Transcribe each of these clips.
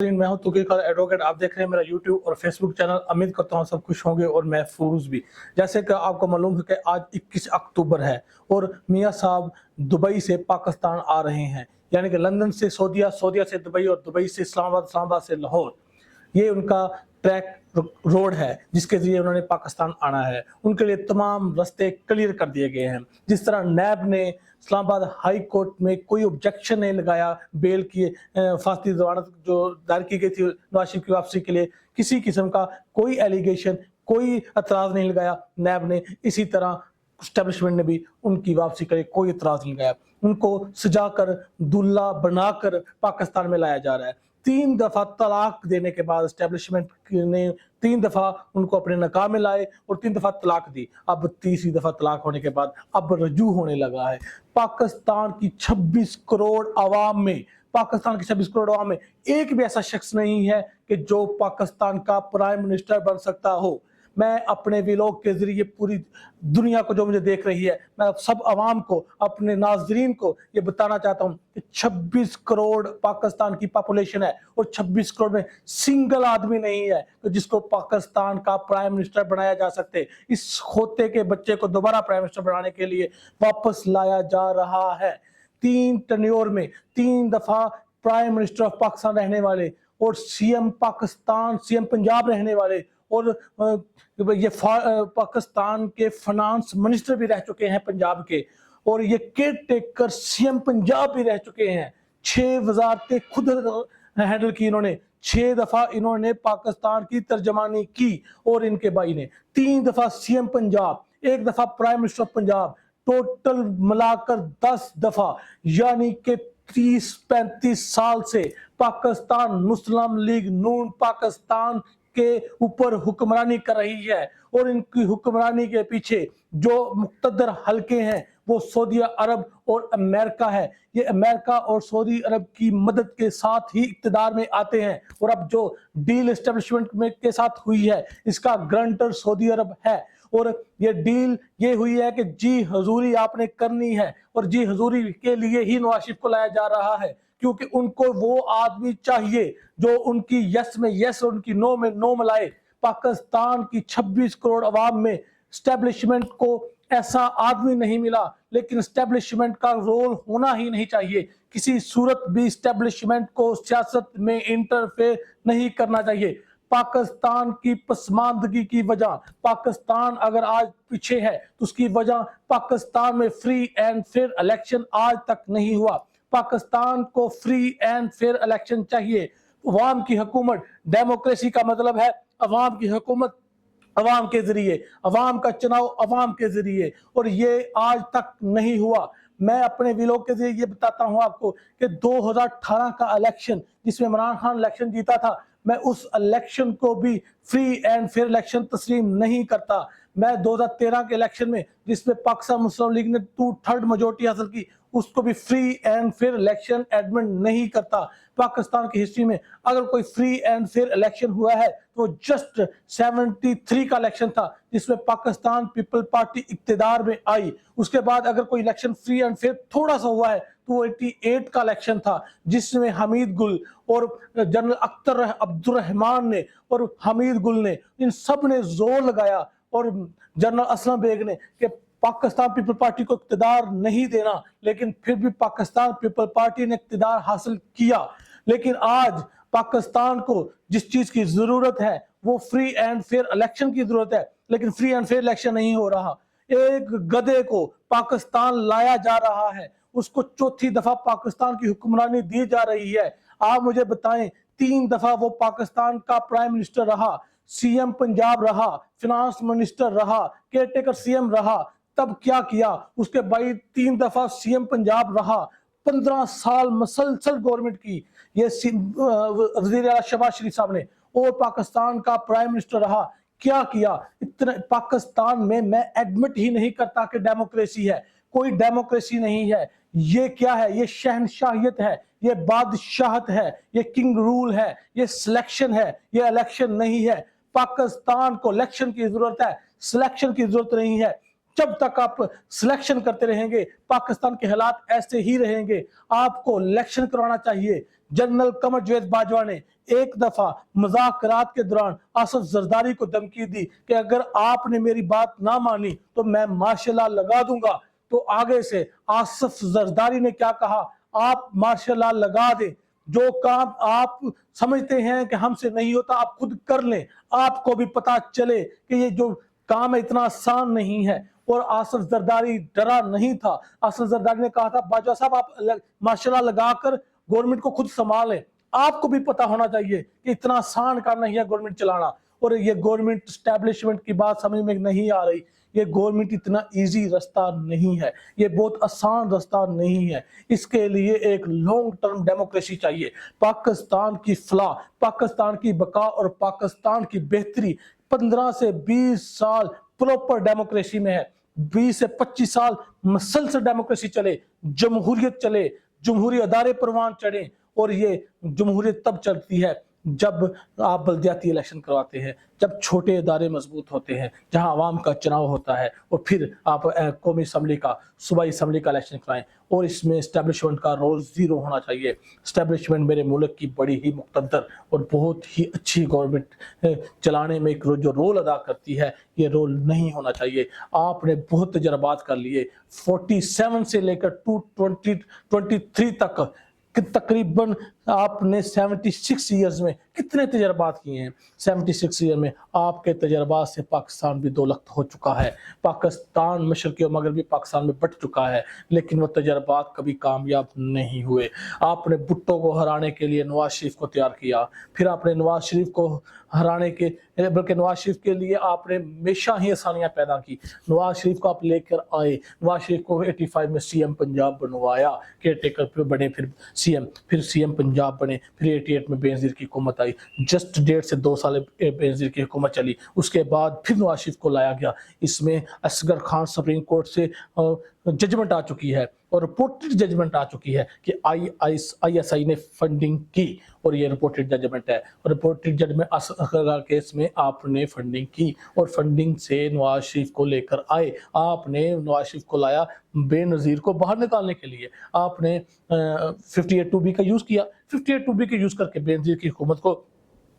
मैं हूं तुकी का एडवोकेट। आप देख रहे हैं मेरा यूट्यूब और फेसबुक चैनल। उम्मीद करता हूं सब खुश होंगे और महफूज भी। जैसे कि आपको मालूम है कि आज 21 अक्टूबर है और मियां साहब दुबई से पाकिस्तान आ रहे हैं, यानी कि लंदन से सऊदीया, सऊदीया से दुबई और दुबई से इस्लामाबाद, इस्लामाबाद से लाहौर। ये उनका ट्रैक रोड है जिसके जरिए उन्होंने पाकिस्तान आना है। उनके लिए तमाम रास्ते क्लियर कर दिए गए हैं। जिस तरह नैब ने इस्लामाबाद हाई कोर्ट में कोई ऑब्जेक्शन नहीं लगाया बेल की फांसी जमानत जो दायर की गई थी नवाज शरीफ की वापसी के लिए, किसी किस्म का कोई एलिगेशन, कोई एतराज नहीं लगाया नैब ने, इसी तरह स्टैब्लिशमेंट ने भी उनकी वापसी के लिए कोई एतराज नहीं लगाया। उनको सजाकर दूल्हा बनाकर पाकिस्तान में लाया जा रहा है। 3 दफा तलाक देने के बाद एस्टेब्लिशमेंट ने 3 दफा उनको अपने नकाह में लाए और 3 दफा तलाक दी। अब तीसरी दफा तलाक होने के बाद अब रजू होने लगा है। पाकिस्तान की 26 करोड़ आवाम में, पाकिस्तान की 26 करोड़ आवाम में एक भी ऐसा शख्स नहीं है कि जो पाकिस्तान का प्राइम मिनिस्टर बन सकता हो। मैं अपने व्लॉग के जरिए पूरी दुनिया को जो मुझे देख रही है, मैं सब आवाम को, अपने नाजरीन को ये बताना चाहता हूँ कि 26 करोड़ पाकिस्तान की पॉपुलेशन है और 26 करोड़ में सिंगल आदमी नहीं है तो जिसको पाकिस्तान का प्राइम मिनिस्टर बनाया जा सकते। इस खोते के बच्चे को दोबारा प्राइम मिनिस्टर बनाने के लिए वापस लाया जा रहा है। 3 टर्न्योर में 3 दफा प्राइम मिनिस्टर ऑफ पाकिस्तान रहने वाले और सीएम पाकिस्तान, सीएम पंजाब रहने वाले और ये पाकिस्तान के फाइनेंस मिनिस्टर भी रह चुके हैं पंजाब के, और ये केयर टेकर सीएम पंजाब भी रह चुके हैं। 6 वजारतें खुद हैंडल की इन्होंने, 6 दफा इन्होंने पाकिस्तान की तर्जमानी की और इनके भाई ने 3 दफा सीएम पंजाब, 1 दफा prime minister of Punjab, total मिलाकर 10 दफा, यानी कि 30-35 साल से पाकिस्तान मुस्लिम लीग नून पाकिस्तान के ऊपर हुक्मरानी कर रही है। और इनकी हुक्मरानी के पीछे जो मुक्तदर हल्के हैं वो सऊदी अरब और अमेरिका है। ये अमेरिका और सऊदी अरब की मदद के साथ ही इक़्तिदार में आते हैं और अब जो डील एस्टेब्लिशमेंट में के साथ हुई है इसका ग्रांटर सऊदी अरब है। और ये डील ये हुई है कि जी हजूरी आपने करनी है और जी हजूरी के लिए ही नवाज शरीफ को लाया जा रहा है, क्योंकि उनको वो आदमी चाहिए जो उनकी यस में यस और उनकी नो में नो मिलाए। पाकिस्तान की 26 करोड़ अवाम में स्टैब्लिशमेंट को ऐसा आदमी नहीं मिला, लेकिन स्टैब्लिशमेंट का रोल होना ही नहीं चाहिए। किसी सूरत भी स्टैब्लिशमेंट को सियासत में इंटरफेयर नहीं करना चाहिए। पाकिस्तान की पसमानदगी की वजह, पाकिस्तान अगर आज पीछे है तो उसकी वजह पाकिस्तान में फ्री एंड फेयर इलेक्शन आज तक नहीं हुआ। पाकिस्तान को फ्री एंड फेयर इलेक्शन चाहिए। अवाम की हुकूमत, डेमोक्रेसी का मतलब है अवाम की हुकूमत अवाम के जरिए, अवाम का चुनाव अवाम के जरिए, और ये आज तक नहीं हुआ। मैं अपने व्लॉग के जरिए ये बताता हूं आपको कि 2018 का इलेक्शन जिसमें इमरान खान इलेक्शन जीता था, मैं उस इलेक्शन को भी फ्री एंड फेयर इलेक्शन तस्लीम नहीं करता। मैं 2013 के इलेक्शन में जिसमें पाकिस्तान मुस्लिम लीग ने 2/3 मेजोरिटी हासिल की, उसको भी free and fair election admit नहीं करता। पाकिस्तान की हिस्ट्री में अगर कोई फ्री एंड फेयर इलेक्शन हुआ है तो जस्ट 73 का इलेक्शन था जिसमें पाकिस्तान पीपल पार्टी इक्तिदार में आई। उसके बाद अगर कोई इलेक्शन फ्री एंड फेयर थोड़ा सा हुआ है तो 88 का इलेक्शन था जिसमें हमीद गुल और जनरल अख्तर अब्दुल रहमान ने और हमीद गुल ने, इन सब ने जोर लगाया, और जनरल असलम बेग ने, कि पाकिस्तान पीपल पार्टी को इक्तिदार नहीं देना, लेकिन फिर भी पाकिस्तान पीपल पार्टी ने इक्तिदार हासिल किया। लेकिन आज पाकिस्तान को जिस चीज की जरूरत है वो फ्री एंड फेयर इलेक्शन की जरूरत है, लेकिन फ्री एंड फेयर इलेक्शन नहीं हो रहा। एक गधे को पाकिस्तान लाया जा रहा है, उसको चौथी दफा पाकिस्तान की हुक्मरानी दी जा रही है। आप मुझे बताएं, 3 दफा वो पाकिस्तान का प्राइम मिनिस्टर रहा, सीएम पंजाब रहा, फाइनेंस मिनिस्टर रहा, केयरटेकर सीएम रहा, तब क्या किया? उसके भाई 3 दफा सीएम पंजाब रहा, 15 साल मसलसल गवर्नमेंट की ये वज़ीर आला शहबाज शरीफ साहब ने, और पाकिस्तान का प्राइम मिनिस्टर रहा। क्या किया? इतना पाकिस्तान में मैं एडमिट ही नहीं करता कि डेमोक्रेसी है। कोई डेमोक्रेसी नहीं है। ये क्या है? ये शहनशाहियत है, ये बादशाहत है, ये किंग रूल है, ये सिलेक्शन है, ये इलेक्शन नहीं है। पाकिस्तान को इलेक्शन की जरूरत है, सिलेक्शन की जरूरत नहीं है। जब तक आप सिलेक्शन करते रहेंगे पाकिस्तान के हालात ऐसे ही रहेंगे। आपको इलेक्शन करवाना चाहिए। जनरल कमर जावेद बाजवा ने एक दफा मुज़ाकरात के दौरान आसिफ जरदारी को धमकी दी कि अगर आपने मेरी बात ना मानी तो मैं मार्शल लॉ लगा दूंगा। तो आगे से आसिफ जरदारी ने क्या कहा, आप मार्शल लॉ लगा दें, जो काम आप समझते हैं कि हमसे नहीं होता आप खुद कर लें, आपको भी पता चले कि ये जो काम है इतना आसान नहीं है। और आसिफ जरदारी डरा नहीं था। आसिफ जरदारी ने कहा था बाजवा साहब आप मार्शल लॉ लगाकर गवर्नमेंट को खुद संभालें, आपको भी पता होना चाहिए कि इतना आसान काम नहीं है गवर्नमेंट चलाना। और ये गवर्नमेंट एस्टैब्लिशमेंट की बात समझ में नहीं आ रही, ये गवर्नमेंट इतना इजी रास्ता नहीं है, ये बहुत आसान रास्ता नहीं है। इसके लिए एक लॉन्ग टर्म डेमोक्रेसी चाहिए। पाकिस्तान की फलाह, पाकिस्तान की बका और पाकिस्तान की बेहतरी 15 से 20 साल प्रॉपर डेमोक्रेसी में है। 20 से 25 साल मसलसल डेमोक्रेसी चले, जमहूरियत चले, जमहूरी अदारे परवान चढ़े। और ये जमहूरियत तब चलती है जब आप बल्दियाती इलेक्शन करवाते हैं, जब छोटे इदारे मजबूत होते हैं, जहां आवाम का चुनाव होता है, और फिर आप कौमी असम्बली का, सूबाई असम्बली का इलेक्शन कराएं। और इसमें इस्टेब्लिशमेंट का रोल जीरो होना चाहिए। इस्टेब्लिशमेंट मेरे मुल्क की बड़ी ही मुक़द्दर और बहुत ही अच्छी गवर्नमेंट चलाने में एक जो रोल अदा करती है, ये रोल नहीं होना चाहिए। आपने बहुत तजर्बात कर लिए, 47 से लेकर 2023 तक तकरीबन आपने 76 ईयर्स में कितने तजर्बात किए हैं। 76 ईयर में आपके तजर्बात से पाकिस्तान भी दौलत हो चुका है, पाकिस्तान मशरक़ी और मगरबी पाकिस्तान में बट चुका है, लेकिन वो तजर्बात कभी कामयाब नहीं हुए। आपने भुट्टो को हराने के लिए नवाज शरीफ को तैयार किया, फिर आपने नवाज शरीफ को हराने के बल्कि नवाज शरीफ के लिए आपने हमेशा ही आसानियां पैदा की। नवाज शरीफ को आप लेकर आए, नवाज शरीफ को 85 में सीएम पंजाब बनवाया, केयर टेकर पे बने, फिर सीएम पंजाब बने, फिर 88 में बेनज़ीर की हुकूमत आई। जस्ट 1.5 से 2 साल बेनज़ीर की हुकूमत चली, उसके बाद फिर नवाज शरीफ को लाया गया। इसमें असगर खान सुप्रीम कोर्ट से जजमेंट आ चुकी है और रिपोर्टेड जजमेंट आ चुकी है कि ISI ने फंडिंग की, और ये रिपोर्टेड जजमेंट है। और रिपोर्टेड जजमेंट असगर केस में आपने फंडिंग की और फंडिंग से नवाज शरीफ को लेकर आए। आपने नवाज शरीफ को लाया बेनज़ीर को बाहर निकालने के लिए। आपने 58(2)B का यूज़ किया, 58(2)B के यूज़ करके बेनज़ीर की हुकूमत को,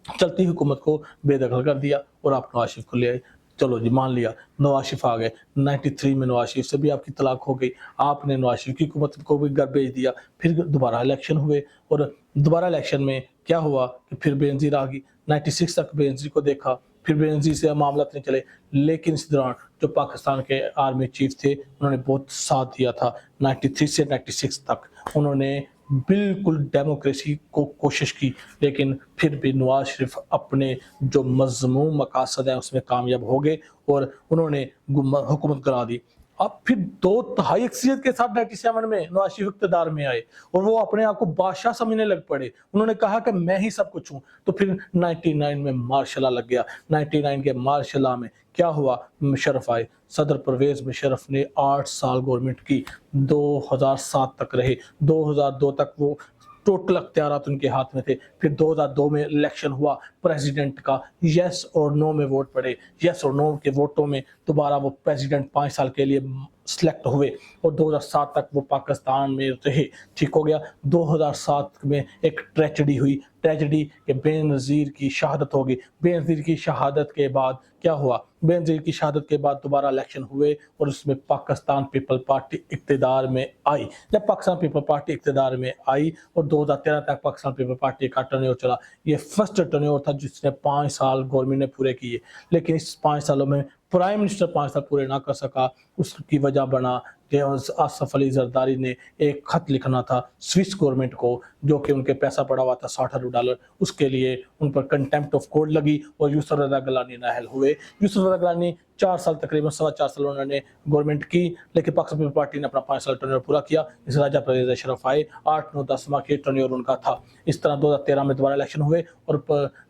चलती हुकूमत को बेदखल कर दिया और आप नवाज शरीफ को ले आए। चलो जी, मान लिया नवाज शरीफ आ गए, 93 में नवाज शरीफ से भी आपकी तलाक हो गई, आपने नवाज शरीफ की हुकूमत को भी घर भेज दिया। फिर दोबारा इलेक्शन हुए और दोबारा इलेक्शन में क्या हुआ कि फिर बेनज़ीर आ गई। 96 तक बेनज़ीर को देखा, फिर बेनज़ीर से मामला नहीं चले, लेकिन इस दौरान जो पाकिस्तान के आर्मी चीफ थे उन्होंने बहुत साथ दिया था। 93 से 96 तक उन्होंने बिल्कुल डेमोक्रेसी को कोशिश की, लेकिन फिर भी नवाज शरीफ अपने जो मज़मूम मकासद है उसमें कामयाब हो गए और उन्होंने हुकूमत करा दी। अब फिर 2/3 अक्सरियत के साथ 97 में नवाज शरीफ इक़्तिदार में आए और वो अपने आप को बादशाह समझने लग पड़े। उन्होंने कहा कि मैं ही सब कुछ हूँ। तो फिर 99 में मार्शल लॉ लग गया। 99 के मार्शल लॉ में क्या हुआ, मुशर्रफ आए, सदर परवेज मुशर्रफ ने 8 साल गवर्नमेंट की, 2007 तक रहे, 2002 तक वो टोटल अख्तियारात उनके हाथ में थे। फिर 2002 में इलेक्शन हुआ प्रेसिडेंट का, यस और नो में वोट पड़े, यस और नो के वोटों में दोबारा वो प्रेसिडेंट 5 साल के लिए सिलेक्ट हुए और 2007 तक वो पाकिस्तान में रहे। ठीक हो गया। 2007 में एक ट्रेजेडी हुई, ट्रेजेडी के बेनज़ीर की शहादत हो गई। बेनज़ीर की शहादत के बाद क्या हुआ, बेनज़ीर की शहादत के बाद दोबारा इलेक्शन हुए और उसमें पाकिस्तान पीपल पार्टी इक़्तिदार में आई। जब पाकिस्तान पीपल पार्टी इक़्तिदार में आई और 2013 तक पाकिस्तान पीपल पार्टी का टर्नओवर चला, ये फर्स्ट टर्नओवर था जिसने 5 साल गवर्नमेंट ने पूरे किए। लेकिन इस 5 सालों में प्राइम मिनिस्टर 5 साल पूरे ना कर सका। उसकी वजह बना कि आसिफ अली जरदारी ने एक खत लिखना था स्विस गवर्नमेंट को, जो कि उनके पैसा पड़ा हुआ था $60 अरब। उसके लिए उन पर कंटेम्प्ट ऑफ कोर्ट लगी और यूसुफ रज़ा गिलानी नाअहल हुए। यूसुफ रज़ा गिलानी 4 साल तकरीबन 4.25 साल उन्होंने गवर्नमेंट की, लेकिन पाकिस्तान पीपल पार्टी ने अपना 5 साल टर्नओवर पूरा किया। इस राजा परवेज़ अशरफ आए, 8, 9, 10 माह के टर्नओवर उनका था। इस तरह 2013 में दोबारा इलेक्शन हुए और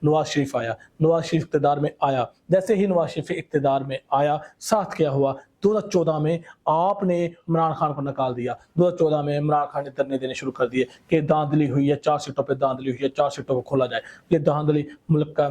नवाज शरीफ आया, नवाज शरीफ इक़्तिदार में आया। जैसे ही नवाज शरीफ इक़्तिदार में आया, साथ क्या हुआ, 2014 में आपने इमरान खान को निकाल दिया। 2014 में इमरान खान ने धरने देने शुरू कर दिए कि धांधली हुई है, 4 सीटों पे धांधली हुई है, 4 सीटों को खोला जाए। ये धांधली मुल्क का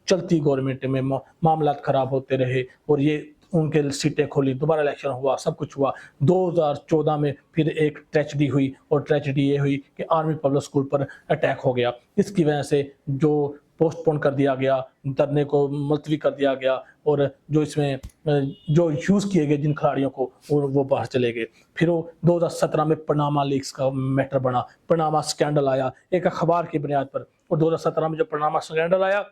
चलती गवर्नमेंट में मामला खराब होते रहे और ये उनके सीटें खोली, दोबारा इलेक्शन हुआ, सब कुछ हुआ। 2014 में फिर एक ट्रेजेडी हुई, और ट्रेजेडी ये हुई कि आर्मी पब्लिक स्कूल पर अटैक हो गया। इसकी वजह से जो पोस्टपोन कर दिया गया, धरने को मुलतवी कर दिया गया, और जो इसमें जो यूज़ किए गए जिन खिलाड़ियों को वो बाहर चले गए। फिर वो 2017 में पनामा लीक्स का मैटर बना, पनामा स्कैंडल आया एक अखबार की बुनियाद पर, और 2017 में जो पनामा स्कैंडल आया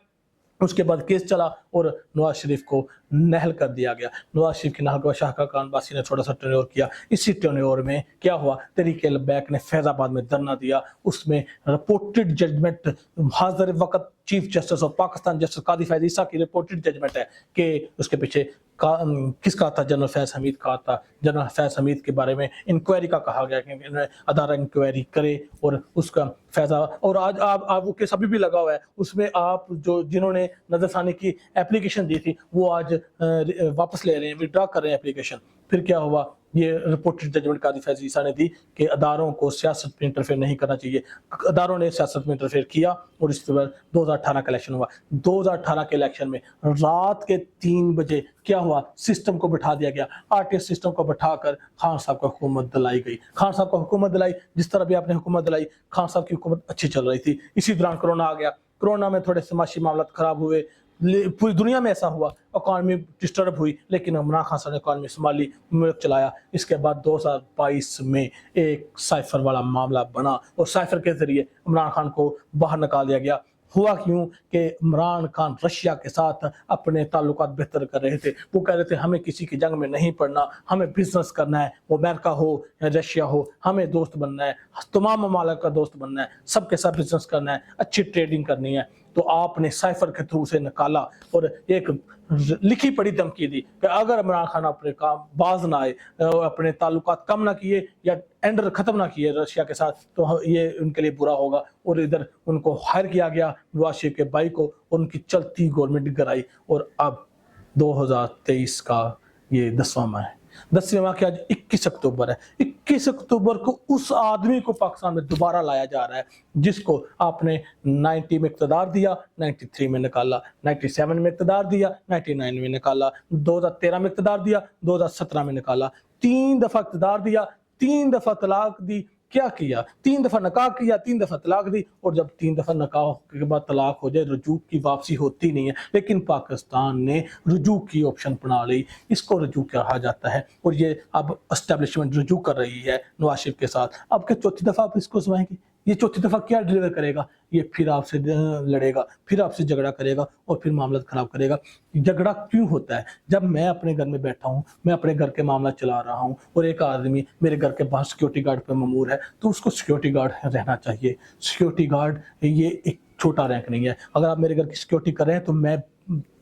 उसके बाद केस चला और नवाज शरीफ को नहल कर दिया गया। नवाज शरीफ की नहल को शाह खान बासी ने थोड़ा सा टर्नओवर किया। इसी टर्नओवर में क्या हुआ, तहरीक बैक ने फैजाबाद में धरना दिया। उसमें रिपोर्टेड जजमेंट हाजिर वक्त chief justice of Pakistan justice Qazi Faez ईसा की रिपोर्टेड जजमेंट है कि उसके पीछे किसका था, जनरल फैज हमीद का था। जनरल फैज हमीद के बारे में इंक्वायरी का कहा गया कि अदारा इंक्वायरी करे, और उसका फैजा, और आज आप वो केस अभी भी लगा हुआ है। उसमें आप जो जिन्होंने नजरसानी की एप्लीकेशन दी थी वो आज वापस ले रहे हैं, विड्रॉ कर रहे हैं एप्लीकेशन। फिर क्या हुआ, ये रिपोर्टेड जजमेंट कादी फैज ईसा ने दी कि अदारों को सियासत में इंटरफेयर नहीं करना चाहिए। अदारों ने सियासत में इंटरफेयर किया, और इसके बाद 2018 का इलेक्शन हुआ। 2018 के इलेक्शन में रात के 3 बजे क्या हुआ, सिस्टम को बिठा दिया गया। आरटीएस सिस्टम को बिठाकर खान साहब को हुकूमत दिलाई गई। खान साहब को हुकूमत दिलाई, जिस तरह भी आपने हुकूमत दिलाई, खान साहब की हुकूमत अच्छी चल रही थी। इसी दौरान कोरोना आ गया। कोरोना में थोड़े से माशी मामला खराब हुए, पूरी दुनिया में ऐसा हुआ, इकॉनमी डिस्टर्ब हुई, लेकिन इमरान खान साहब ने इकॉनमी संभाली, मुल्क चलाया। इसके बाद 2022 में एक साइफर वाला मामला बना, और साइफर के जरिए इमरान खान को बाहर निकाल दिया गया। हुआ क्यों कि इमरान खान रशिया के साथ अपने ताल्लुकात बेहतर कर रहे थे। वो कह रहे थे हमें किसी की जंग में नहीं पड़ना, हमें बिजनेस करना है, वो अमेरिका हो या रशिया हो, हमें दोस्त बनना है, तमाम ममालिक का दोस्त बनना है, सबके साथ बिजनेस करना है, अच्छी ट्रेडिंग करनी है। तो आपने साइफर के थ्रू से निकाला, और एक लिखी पड़ी धमकी दी कि अगर इमरान खान अपने काम बाज ना आए, अपने ताल्लुकात कम ना किए या एंडर खत्म ना किए रशिया के साथ, तो ये उनके लिए बुरा होगा। और इधर उनको हायर किया गया नवाज शरीफ के भाई को, उनकी चलती गवर्नमेंट गिराई, और अब 2023 का ये 10वां माह है। 10वें माह के आज 21 अक्टूबर है। 21 अक्टूबर को उस आदमी को पाकिस्तान में दोबारा लाया जा रहा है जिसको आपने 90 में इक़्तिदार दिया, 93 में निकाला, 97 में इक़्तिदार दिया, 99 में निकाला, 2013 में इक़्तिदार दिया, 2017 में निकाला। 3 दफा इक़्तिदार दिया, 3 दफा तलाक दी। क्या किया, 3 दफा निकाह किया, 3 दफा तलाक दी। और जब 3 दफा निकाह के बाद तलाक हो जाए, रुजू की वापसी होती नहीं है, लेकिन पाकिस्तान ने रुजू की ऑप्शन बना ली। इसको रुजू कहा जाता है, और ये अब एस्टेब्लिशमेंट रुजू कर रही है नवाज शरीफ के साथ। अब के चौथी दफा आप इसको सुनाएंगे, ये चौथी दफा क्या डिलीवर करेगा, ये फिर आपसे लड़ेगा, फिर आपसे झगड़ा करेगा, और फिर मामला खराब करेगा। झगड़ा क्यों होता है, जब मैं अपने घर में बैठा हूँ, मैं अपने घर के मामला चला रहा हूँ, और एक आदमी मेरे घर के बाहर सिक्योरिटी गार्ड पर ममूर है, तो उसको सिक्योरिटी गार्ड रहना चाहिए। सिक्योरिटी गार्ड ये एक छोटा रैंक नहीं है। अगर आप मेरे घर की सिक्योरिटी कर रहे हैं तो मैं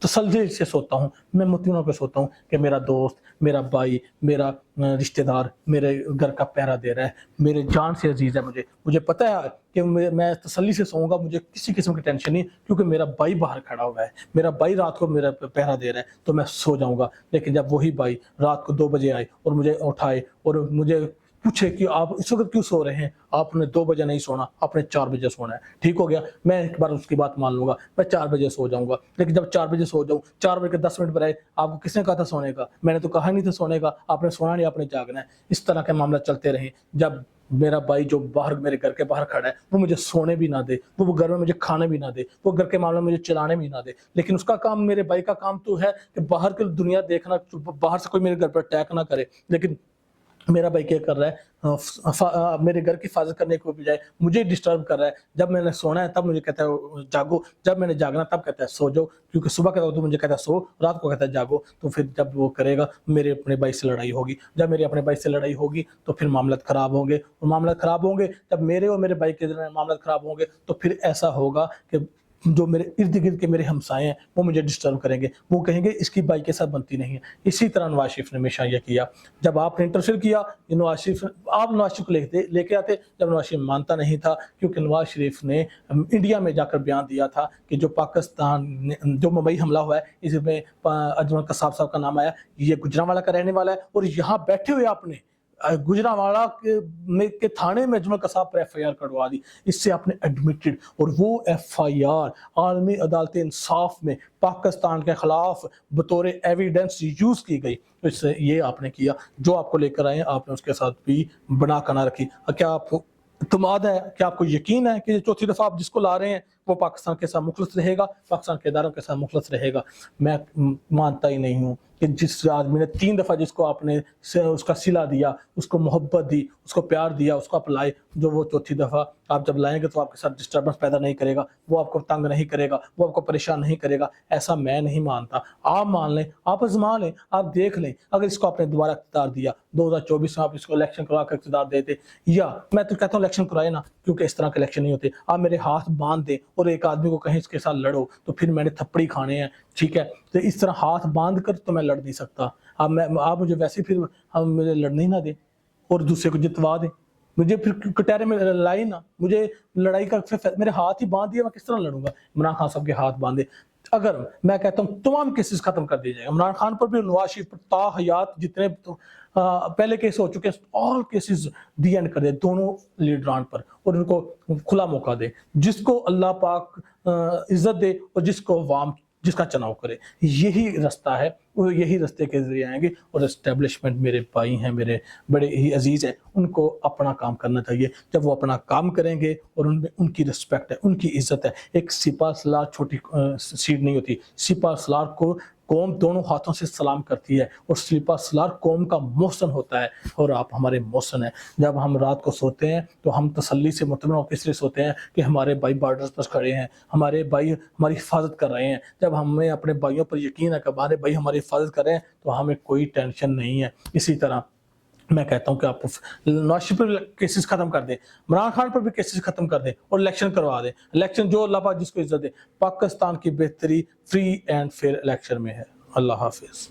तसल्ली से सोता हूँ, मैं मुतमईन होकर सोता हूँ कि मेरा दोस्त, मेरा भाई, मेरा रिश्तेदार मेरे घर का पहरा दे रहा है, मेरे जान से अजीज है। मुझे पता है कि मैं तसल्ली से सोऊंगा, मुझे किसी किस्म की टेंशन नहीं, क्योंकि मेरा भाई बाहर खड़ा हुआ है, मेरा भाई रात को मेरा पहरा दे रहा है, तो मैं सो जाऊंगा। लेकिन जब वही भाई रात को 2 बजे आए और मुझे उठाए और मुझे पूछे कि आप इस वक्त क्यों सो रहे हैं, आपने 2 बजे नहीं सोना, आपने 4 बजे सोना है, ठीक हो गया, मैं एक बार उसकी बात मान लूंगा, मैं 4 बजे सो जाऊंगा। लेकिन जब 4 बजे सो जाऊं, 4 बजे के 10 मिनट पर आए, आपको किसने कहा था सोने का, मैंने तो कहा नहीं था सोने का, आपने सोना नहीं, आपने जागना है। इस तरह के मामला चलते रहे। जब मेरा भाई जो बाहर मेरे घर के बाहर खड़ा है, वो मुझे सोने भी ना दे, वो घर में मुझे खाने भी ना दे, वो घर के मामले में मुझे चलाने भी ना दे, लेकिन उसका काम, मेरे भाई का काम तो है कि बाहर की दुनिया देखना, बाहर से कोई मेरे घर पर अटैक ना करे। लेकिन मेरा भाई क्या कर रहा है, मेरे घर की हिफाजत करने को बजाय मुझे डिस्टर्ब कर रहा है। जब मैंने सोना है तब मुझे कहता है जागो, जब मैंने जागना तब कहता है सो जाओ, क्योंकि सुबह कहता तो मुझे कहता है सो, रात को कहता है जागो। तो फिर जब वो करेगा, मेरे अपने भाई से लड़ाई होगी। जब मेरे अपने भाई से लड़ाई होगी तो फिर मामला खराब होंगे, और मामला खराब होंगे जब मेरे और मेरे भाई के मामला खराब होंगे, तो फिर ऐसा होगा कि जो मेरे इर्द गिर्द के मेरे हमसाए हैं वो मुझे डिस्टर्ब करेंगे, वो कहेंगे इसकी भाई के साथ बनती नहीं है। इसी तरह नवाज शरीफ ने हमेशा यह किया। जब आपने इंटरफेयर किया, नवाज शरीफ, आप नवाज शरीफ को लेके आते, जब नवाज शरीफ मानता नहीं था, क्योंकि नवाज शरीफ ने इंडिया में जाकर बयान दिया था कि जो पाकिस्तान जो मुंबई हमला हुआ है, इसमें अजमल कसाब साहब का नाम आया, ये गुजरांवाला का रहने वाला है, और यहाँ बैठे हुए आपने गुजरांवाला के थाने में अजमल कसाब पर FIR करवा दी, इससे आपने एडमिटेड, और वो FIR आलमी अदालत इंसाफ में पाकिस्तान के खिलाफ बतौर एविडेंस यूज की गई। तो इससे ये आपने किया, जो आपको लेकर आए आपने उसके साथ भी बना कर ना रखी। क्या आपको इत्मीनान है, क्या आपको यकीन है कि चौथी दफ़ा आप जिसको ला रहे हैं वो पाकिस्तान के साथ मुखलस रहेगा, पाकिस्तान के इदारों के साथ मुखलस रहेगा? मैं मानता ही नहीं हूँ कि जिस आदमी ने 3 दफ़ा जिसको आपने उसका सिला दिया, उसको मोहब्बत दी, उसको प्यार दिया, उसको आप लाए, जो वो चौथी दफ़ा आप जब लाएंगे तो आपके साथ डिस्टर्बेंस पैदा नहीं करेगा, वो आपको तंग नहीं करेगा, वो आपको परेशान नहीं करेगा, ऐसा मैं नहीं मानता। आप मान लें, आप आजमा लें, आप देख लें, अगर इसको आपने दोबारा इख्तियार दिया 2024 में आप इसको इलेक्शन करवा कर इख्तियार देते, या मैं तो कहता हूँ इलेक्शन कराए ना, क्योंकि इस तरह के इलेक्शन नहीं होते। आप मेरे हाथ बांध दें और एक आदमी को कहीं इसके साथ लड़ो तो फिर मैंने थप्पड़ी खाने हैं, ठीक है? तो इस तरह हाथ बांध कर तो मैं लड़ नहीं सकता। अब आप मुझे वैसे फिर हम मुझे लड़ने ही ना दें और दूसरे को जितवा दें, मुझे फिर कटहरे में लाई ना, मुझे लड़ाई का मेरे हाथ ही बांध दिया, मैं किस तरह लड़ूंगा? इमरान खान साहब के हाथ बांधे, अगर मैं कहता हूँ तमाम केसेस खत्म कर दिए जाएंगे, इमरान खान पर भी, नवाज शरीफ पर, ताहयात जितने पहले केस हो चुके हैं ऑल केसेस दी एंड कर दे दोनों लीडरान पर, और उनको खुला मौका दे, जिसको अल्लाह पाक इज्जत दे और जिसको अवाम जिसका चुनाव करे। यही रास्ता है, वो यही रास्ते के जरिए आएंगे। और एस्टेब्लिशमेंट मेरे भाई हैं, मेरे बड़े ही अजीज़ हैं, उनको अपना काम करना चाहिए। जब वो अपना काम करेंगे और उनमें उनकी रिस्पेक्ट है, उनकी इज्जत है। एक सिपा सलार छोटी सीट नहीं होती, सिपा सलार को कौम दोनों हाथों से सलाम करती है, और सिपा सलार कौम का मोहसन होता है, और आप हमारे मोहसन हैं। जब हम रात को सोते हैं तो हम तसल्ली से मुतमईन होकर इसलिए सोते हैं कि हमारे भाई बॉर्डर्स पर खड़े हैं, हमारे भाई हमारी हिफाजत कर रहे हैं। जब हमें अपने भाइयों पर यकीन है कि हमारे भाई हमारी हिफाजत कर रहे हैं तो हमें कोई टेंशन नहीं है। इसी तरह मैं कहता हूँ कि आप नवाज शरीफ पर केसेस खत्म कर दें, इमरान खान पर भी केसेस खत्म कर दें और इलेक्शन करवा दें। इलेक्शन जो अल्लाह पाक जिसको इज्जत दे, पाकिस्तान की बेहतरी फ्री एंड फेयर इलेक्शन में है। अल्लाह हाफिज़।